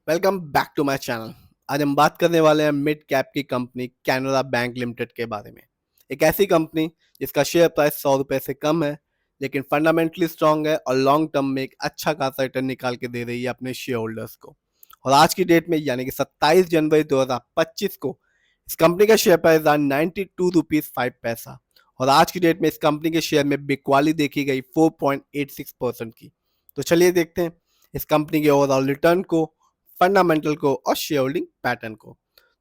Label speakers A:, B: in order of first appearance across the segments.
A: Welcome back to my channel. आज हम बात करने वाले हैं मिड कैप की कंपनी कैनरा बैंक लिमिटेड के बारे में। एक ऐसी कंपनी जिसका शेयर प्राइस 100 रुपए से कम है, लेकिन फंडामेंटली स्ट्रांग है और लॉन्ग टर्म में एक अच्छा खासा रिटर्न निकाल के दे रही है अपने शेयर होल्डर्स को। और आज की डेट में यानी कि 27 जनवरी 2025 को इस कंपनी का शेयर प्राइस था 92 रुपीज 5 पैसा। और आज की डेट में इस कंपनी के शेयर में बिकवाली देखी गई 4.86% की। तो चलिए देखते हैं इस कंपनी के ओवरऑल रिटर्न को, फंडामेंटल को और शेयर होल्डिंग पैटर्न को।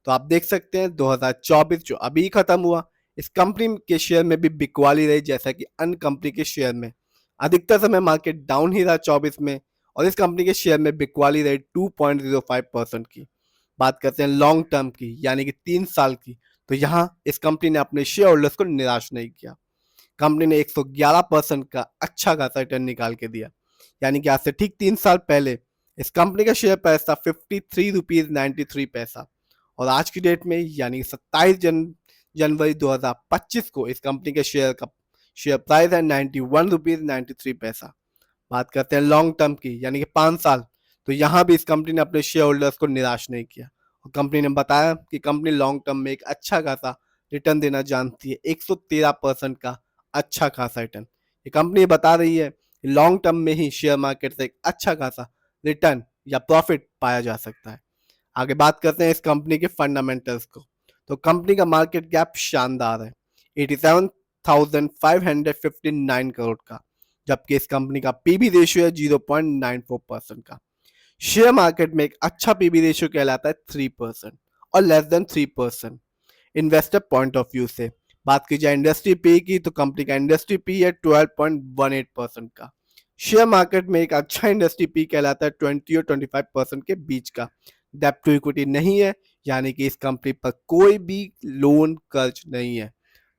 A: तो आप देख सकते हैं 2024 जो अभी खत्म हुआ, इस कंपनी के शेयर में भी बिकवाली रही, जैसा कि अन्य कंपनी के शेयर में अधिकतर समय मार्केट डाउन ही रहा 24 में, और इस कंपनी के शेयर में बिकवाली रही 2.05% की। बात करते हैं लॉन्ग टर्म की यानी कि 3 साल की, तो यहाँ इस कंपनी ने अपने शेयर होल्डर्स को निराश नहीं किया। कंपनी ने 111% का अच्छा खासा रिटर्न निकाल के दिया। यानी कि आज से ठीक 3 साल पहले इस कंपनी का शेयर प्राइस था 53 रुपीज 93 पैसा, और आज की डेट में यानी 27 जनवरी 2025 को इस कंपनी के शेयर प्राइस है 91 रुपीज 93 पैसा। बात करते हैं लॉन्ग टर्म की यानी कि 5 साल, तो यहाँ भी इस कंपनी ने अपने शेयर होल्डर्स को निराश नहीं किया, और कंपनी ने बताया कि कंपनी लॉन्ग टर्म में एक अच्छा खासा रिटर्न देना जानती है। 113% का अच्छा खासा रिटर्न ये कंपनी बता रही है कि लॉन्ग टर्म में ही शेयर मार्केट से एक अच्छा खासा रिटर्न या प्रॉफिट पाया जा सकता है। आगे बात करते हैं इस कंपनी के फंडामेंटल्स को। तो कंपनी का मार्केट कैप शानदार है, 87,559 करोड़ का, जबकि इस कंपनी का पीबी रेशियो है 0.94% का। शेयर मार्केट में एक अच्छा पीबी रेशियो कहलाता है 3% और less than 3%। Investor point of view से बात की जाए इंडस्ट्री पी की, तो कंपनी का इंडस्ट्री पी है 12.18% का। शेयर मार्केट में एक अच्छा इंडस्ट्री पी कहलाता है 20 और 25% के बीच का। डेप्ट टू इक्विटी नहीं है, यानी कि इस कंपनी पर कोई भी लोन कर्ज नहीं है।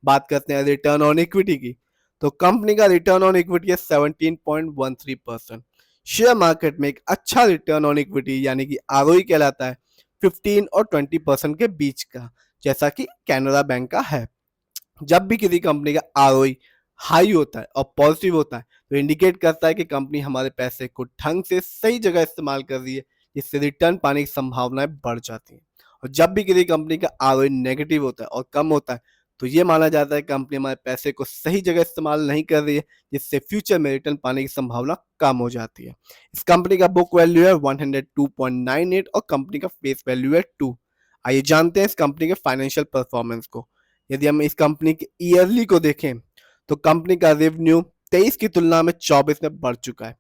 A: बात करते हैं रिटर्न ऑन इक्विटी की, तो कंपनी का रिटर्न ऑन इक्विटी है 17.13%। शेयर मार्केट में एक अच्छा रिटर्न ऑन इक्विटी यानी कि आरओई कहलाता है 15 और 20% के बीच का, जैसा कि कैनरा बैंक का है। जब भी किसी कंपनी का आरओई हाई होता है और पॉजिटिव होता है, तो इंडिकेट करता है कि कंपनी हमारे पैसे को ढंग से सही जगह इस्तेमाल कर रही है, जिससे रिटर्न पाने की संभावनाएं बढ़ जाती हैं। और जब भी किसी कंपनी का आरओई नेगेटिव होता है और कम होता है, तो ये माना जाता है कि कंपनी हमारे पैसे को सही जगह इस्तेमाल नहीं कर रही है, जिससे फ्यूचर में रिटर्न पाने की संभावना कम हो जाती है। इस कंपनी का बुक वैल्यू है 102.98 और कंपनी का फेस वैल्यू है 2। आइए जानते हैं इस कंपनी के फाइनेंशियल परफॉर्मेंस को। यदि हम इस कंपनी के ईयरली को देखें, तो कंपनी का रेवेन्यू 23 की तुलना में 24 में बढ़ चुका है।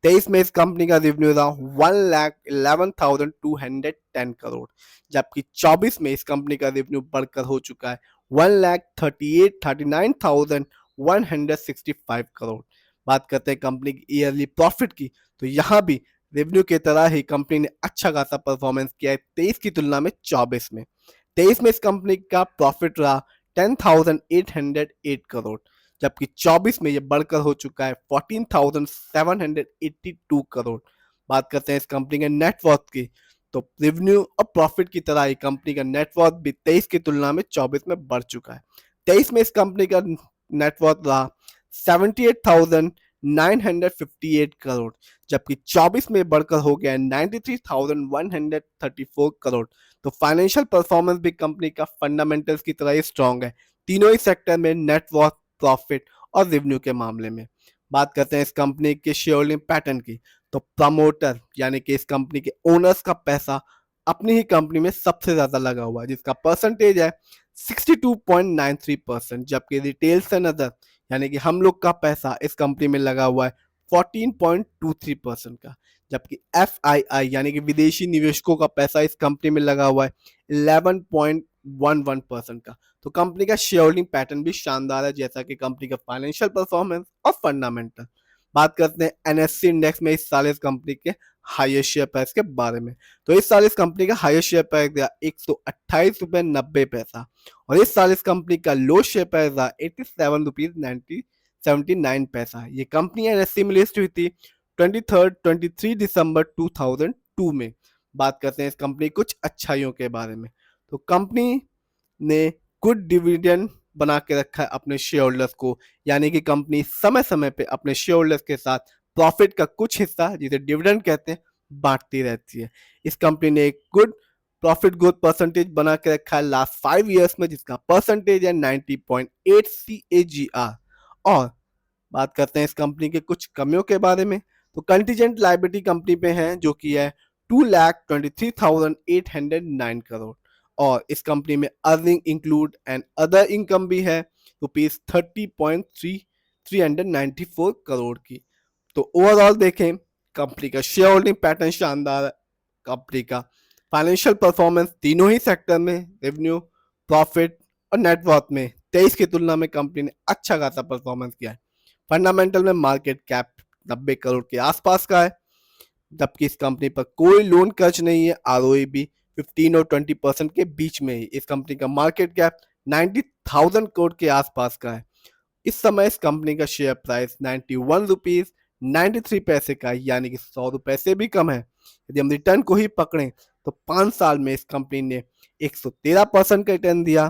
A: 23 में इस कंपनी का रेवेन्यू था 1,11,210 करोड़, जबकि 24 में इस कंपनी का रेवेन्यू बढ़कर हो चुका है 1,38,39,165 करोड़। बात करते हैं कंपनी की ईयरली प्रॉफिट की, तो यहाँ भी रेवेन्यू की तरह ही कंपनी ने अच्छा खासा परफॉर्मेंस किया है 23 की तुलना में 24 में। 23 में इस कंपनी का प्रॉफिट रहा 10,808 करोड़, जबकि 24 में यह बढ़कर हो चुका है 14,782 करोड़। बात करते हैं इस कंपनी के नेटवर्थ की, तो रेवेन्यू और प्रॉफिट की तरह ही कंपनी का नेटवर्थ भी 23 की तुलना में 24 में बढ़ चुका है। 23 में इस कंपनी का नेटवर्थ रहा 78,958 करोड़, जबकि 24 में बढ़कर हो गया 93,134 करोड़। तो फाइनेंशियल परफॉर्मेंस भी कंपनी का फंडामेंटल्स की तरह ही स्ट्रांग है, तीनों ही सेक्टर में, नेटवर्थ, प्रॉफिट और रेवेन्यू के मामले में। बात करते हैं इस कंपनी के शेयर होल्डिंग पैटर्न की, तो प्रमोटर यानी कि इस कंपनी के ओनर्स का पैसा अपनी ही कंपनी में सबसे ज्यादा लगा हुआ है, जिसका परसेंटेज है 62.93%, जबकि रिटेल्स एंड अदर यानी कि हम लोग का पैसा इस कंपनी में लगा हुआ है 14.23% का, जबकि FII यानी कि विदेशी निवेशकों का पैसा इस कंपनी में लगा हुआ है 11.11% का। तो कंपनी का शेयर होल्डिंग पैटर्न भी शानदार है, जैसा कि कंपनी का फाइनेंशियल परफॉर्मेंस और फंडामेंटल। बात करते हैं NSE इंडेक्स में इस साल इस कंपनी के हाईएस्ट शेयर प्राइस के बारे में। तो इस साल इस कंपनी का हाईएस्ट शेयर प्राइस रहा 128 रुपये 90 पैसा, और इस साल इस कंपनी का लो शेयर प्राइस रहा 87 रुपीज 79 पैसा। ये कंपनी NSE में लिस्ट हुई थी 23 दिसंबर 2002 में। बात करते हैं इस कंपनी कुछ अच्छाइयों के बारे में। तो कंपनी ने गुड डिविडेंड बना के रखा है अपने शेयर होल्डर्स को, यानी कि कंपनी समय समय पे अपने शेयर होल्डर्स के साथ प्रॉफिट का कुछ हिस्सा, जिसे डिविडेंड कहते हैं, बांटती रहती है। इस कंपनी ने एक गुड प्रॉफिट ग्रोथ परसेंटेज बना के रखा है लास्ट 5 ईयर्स में, जिसका परसेंटेज है 90.8 CAGR। और बात करते हैं इस कंपनी के कुछ कमियों के बारे में, तो कंटीजेंट लाइबिलिटी कंपनी पे है जो कि है 2,23,809 करोड़। और इस कंपनी में earning include and other income भी है ₹30.394 की। तो ओवरऑल देखें, कंपनी का शेयर होल्डिंग पैटर्न शानदार है। कंपनी का फाइनेंशियल परफॉर्मेंस तीनों ही सेक्टर में, रेवेन्यू, प्रॉफिट और नेटवर्थ में 23 की तुलना में कंपनी ने अच्छा खासा परफॉर्मेंस किया है। फंडामेंटल में मार्केट कैप 90 करोड़ के आसपास का है, जबकि इस कंपनी पर कोई लोन कर्ज नहीं है। आरओई भी 15 और 20% के बीच में ही। इस कंपनी का मार्केट कैप 90,000 करोड़ के आसपास का है। इस समय इस कंपनी का शेयर प्राइस 91 रुपीज 93 पैसे का है, यानी कि 100 रुपए से भी कम है। यदि हम रिटर्न को ही पकड़ें तो 5 साल में इस कंपनी ने 113% का रिटर्न दिया,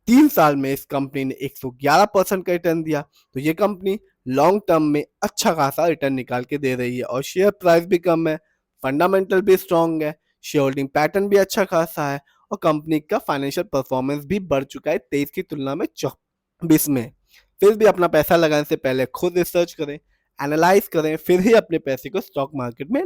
A: 3 साल में इस कंपनी ने 111% का रिटर्न दिया। तो ये कंपनी लॉन्ग टर्म में अच्छा खासा रिटर्न निकाल के दे रही है और शेयर प्राइस भी कम है, फंडामेंटल भी स्ट्रांग है, शेयर होल्डिंग पैटर्न भी अच्छा खासा है और कंपनी का फाइनेंशियल परफॉर्मेंस भी बढ़ चुका है 23 की तुलना में 24 में। फिर भी अपना पैसा लगाने से पहले खुद रिसर्च करें, एनालाइज करें, फिर ही अपने पैसे को स्टॉक मार्केट में